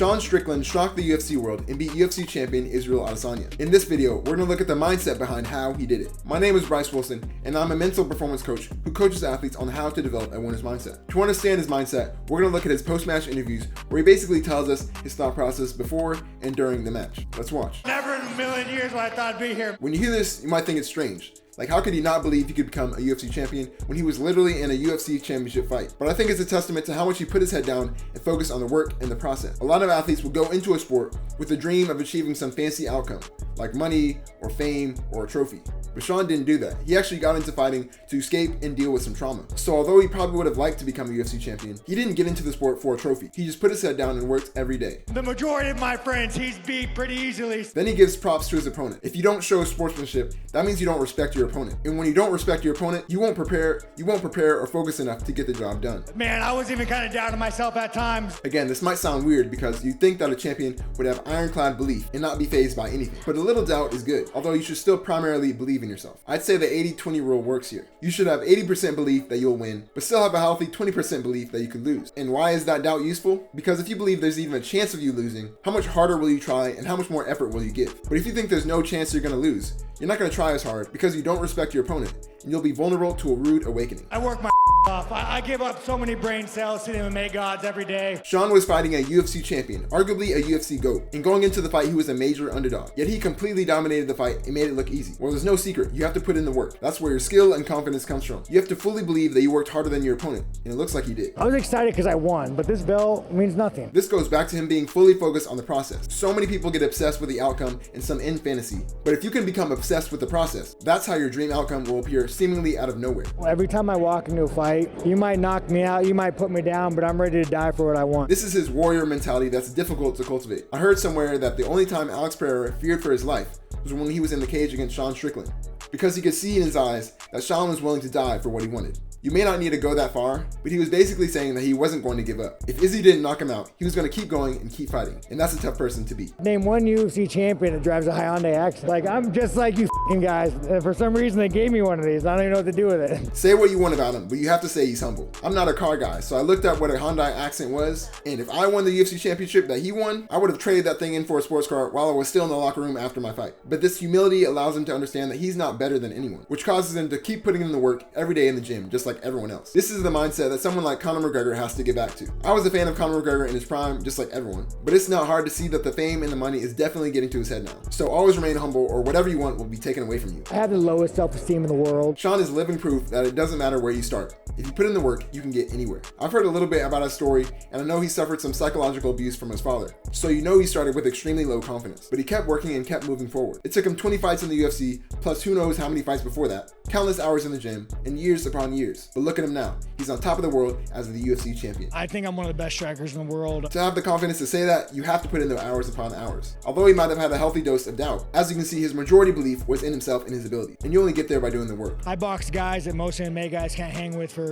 Sean Strickland shocked the UFC world and beat UFC champion Israel Adesanya. In this video, we're going to look at the mindset behind how he did it. My name is Bryce and I'm a mental performance coach who coaches athletes on how to develop a winner's mindset. To understand his mindset, we're going to look at his post-match interviews where he basically tells us his thought process before and during the match. Let's watch. Never in a million years would I thought I'd be here. When you hear this, you might think it's strange. Like, how could he not believe he could become a UFC champion when he was literally in a UFC championship fight? But I think it's a testament to how much he put his head down and focused on the work and the process. A lot of athletes will go into a sport with the dream of achieving some fancy outcome, like money or fame or a trophy. But Sean didn't do that. He actually got into fighting to escape and deal with some trauma. So although he probably would have liked to become a UFC champion, he didn't get into the sport for a trophy. He just put his head down and worked every day. The majority of my friends, he's beat pretty easily. Then he gives props to his opponent. If you don't show sportsmanship, that means you don't respect your opponent. And when you don't respect your opponent, you won't prepare or focus enough to get the job done. Man, I was even kind of down on myself at times. Again, this might sound weird because you think that a champion would have ironclad belief and not be fazed by anything. But a little doubt is good, although you should still primarily believe in yourself. I'd say the 80-20 rule works here. You should have 80% belief that you'll win, but still have a healthy 20% belief that you could lose. And why is that doubt useful? Because if you believe there's even a chance of you losing, how much harder will you try and how much more effort will you give? But if you think there's no chance you're going to lose, you're not going to try as hard because you don't respect your opponent, and you'll be vulnerable to a rude awakening. I work my off. I give up so many brain cells to the MMA gods every day. Sean was fighting a UFC champion, arguably a UFC GOAT, and going into the fight he was a major underdog. Yet he completely dominated the fight and made it look easy. Well, there's no secret. You have to put in the work. That's where your skill and confidence comes from. You have to fully believe that you worked harder than your opponent, and it looks like he did. I was excited because I won, but this belt means nothing. This goes back to him being fully focused on the process. So many people get obsessed with the outcome and some end fantasy, but if you can become obsessed with the process, that's how your dream outcome will appear seemingly out of nowhere. Well, every time I walk into a fight, you might knock me out, you might put me down, but I'm ready to die for what I want. This is his warrior mentality that's difficult to cultivate. I heard somewhere that the only time Alex Pereira feared for his life was when he was in the cage against Sean Strickland, because he could see in his eyes that Sean was willing to die for what he wanted. You may not need to go that far, but he was basically saying that he wasn't going to give up. If Izzy didn't knock him out, he was going to keep going and keep fighting. And that's a tough person to beat. Name one UFC champion that drives a Hyundai Accent. Like, I'm just like you guys. And for some reason, they gave me one of these. I don't even know what to do with it. Say what you want about him, but you have to say he's humble. I'm not a car guy, so I looked up what a Hyundai Accent was. And if I won the UFC championship that he won, I would have traded that thing in for a sports car while I was still in the locker room after my fight. But this humility allows him to understand that he's not better than anyone, which causes him to keep putting in the work every day in the gym, just like everyone else. This is the mindset that someone like Conor McGregor has to get back to. I was a fan of Conor McGregor in his prime, just like everyone, but it's not hard to see that the fame and the money is definitely getting to his head now. So always remain humble, or whatever you want will be taken away from you. I have the lowest self-esteem in the world. Sean is living proof that it doesn't matter where you start. If you put in the work, you can get anywhere. I've heard a little bit about his story, and I know he suffered some psychological abuse from his father. So you know he started with extremely low confidence, but he kept working and kept moving forward. It took him 20 fights in the UFC, plus who knows how many fights before that, countless hours in the gym, and years upon years. But look at him now. He's on top of the world as the UFC champion. I think I'm one of the best strikers in the world. To have the confidence to say that, you have to put in the hours upon hours. Although he might have had a healthy dose of doubt, as you can see, his majority belief was in himself and his ability. And you only get there by doing the work. I box guys that most MMA guys can't hang with for,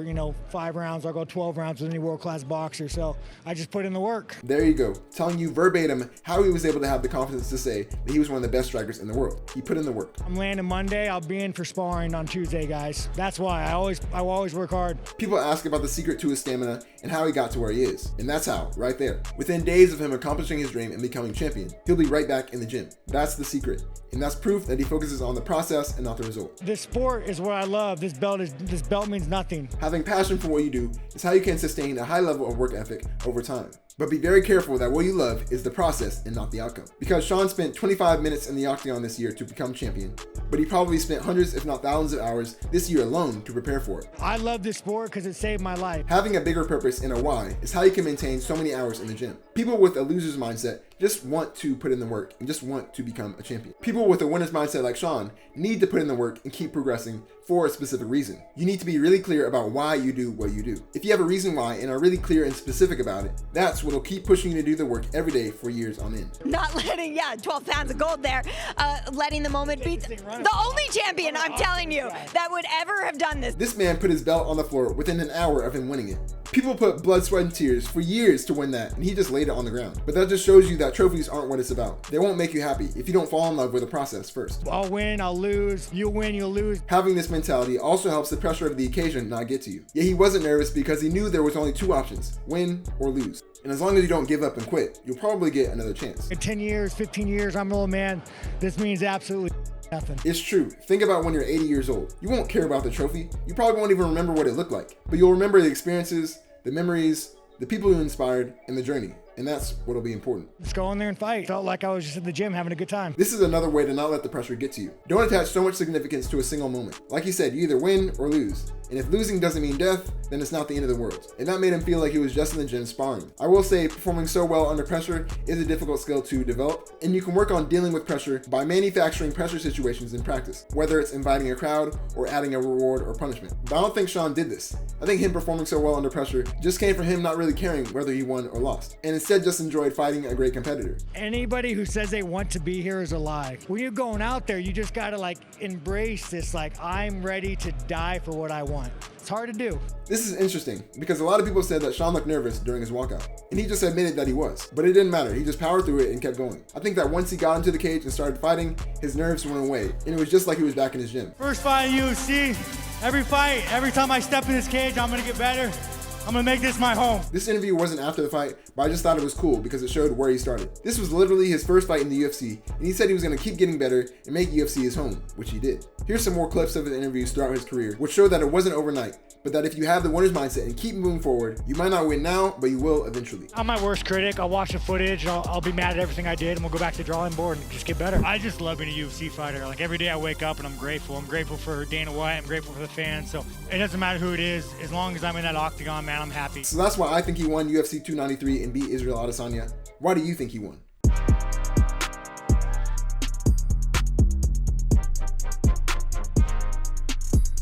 5 rounds. I'll go 12 rounds with any world-class boxer. So I just put in the work. There you go. Telling you verbatim how he was able to have the confidence to say that he was one of the best strikers in the world. He put in the work. I'm landing Monday. I'll be in for sparring on Tuesday, guys. That's why I always work hard. People ask about the secret to his stamina and how he got to where he is. And that's how, right there. Within days of him accomplishing his dream and becoming champion, he'll be right back in the gym. That's the secret. And that's proof that he focuses on the process and not the result. This sport is what I love. This belt means nothing. Having passion for what you do is how you can sustain a high level of work ethic over time. But be very careful that what you love is the process and not the outcome. Because Sean spent 25 minutes in the octagon this year to become champion, but he probably spent hundreds if not thousands of hours this year alone to prepare for it. I love this sport because it saved my life. Having a bigger purpose and a why is how you can maintain so many hours in the gym. People with a loser's mindset just want to put in the work and just want to become a champion. People with a winner's mindset like Sean need to put in the work and keep progressing for a specific reason. You need to be really clear about why you do what you do. If you have a reason why and are really clear and specific about it, that's what'll keep pushing you to do the work every day for years on end. Not letting, 12 pounds of gold there, letting the moment be the only champion, I'm telling you, that would ever have done this. This man put his belt on the floor within an hour of him winning it. People put blood, sweat, and tears for years to win that, and he just laid it on the ground. But that just shows you that trophies aren't what it's about. They won't make you happy if you don't fall in love with the process first. I'll win, I'll lose, you'll win, you'll lose. Having this mentality also helps the pressure of the occasion not get to you. Yet he wasn't nervous because he knew there was only two options, win or lose. And as long as you don't give up and quit, you'll probably get another chance. In 10 years, 15 years, I'm an old man. This means absolutely nothing. It's true. Think about when you're 80 years old. You won't care about the trophy. You probably won't even remember what it looked like. But you'll remember the experiences, the memories, the people you inspired, and the journey. And that's what'll be important. Let's go in there and fight. Felt like I was just at the gym having a good time. This is another way to not let the pressure get to you. Don't attach so much significance to a single moment. Like he said, you either win or lose. And if losing doesn't mean death, then it's not the end of the world. And that made him feel like he was just in the gym sparring. I will say, performing so well under pressure is a difficult skill to develop, and you can work on dealing with pressure by manufacturing pressure situations in practice, whether it's inviting a crowd or adding a reward or punishment. But I don't think Sean did this. I think him performing so well under pressure just came from him not really caring whether he won or lost, and instead just enjoyed fighting a great competitor. Anybody who says they want to be here is a lie. When you're going out there, you just gotta like embrace this, like, I'm ready to die for what I want. It's hard to do. This is interesting because a lot of people said that Sean looked nervous during his walkout, and he just admitted that he was. But it didn't matter. He just powered through it and kept going. I think that once he got into the cage and started fighting, his nerves went away, and it was just like he was back in his gym. First fight in UFC. Every fight, every time I step in this cage, I'm gonna get better. I'm gonna make this my home. This interview wasn't after the fight, but I just thought it was cool because it showed where he started. This was literally his first fight in the UFC, and he said he was gonna keep getting better and make UFC his home, which he did. Here's some more clips of his interviews throughout his career, which show that it wasn't overnight, but that if you have the winner's mindset and keep moving forward, you might not win now, but you will eventually. I'm my worst critic. I'll watch the footage, and I'll be mad at everything I did, and we'll go back to the drawing board and just get better. I just love being a UFC fighter. Like every day I wake up and I'm grateful. I'm grateful for Dana White. I'm grateful for the fans. So it doesn't matter who it is. As long as I'm in that octagon, man, I'm happy. So that's why I think he won UFC 293 and beat Israel Adesanya. Why do you think he won?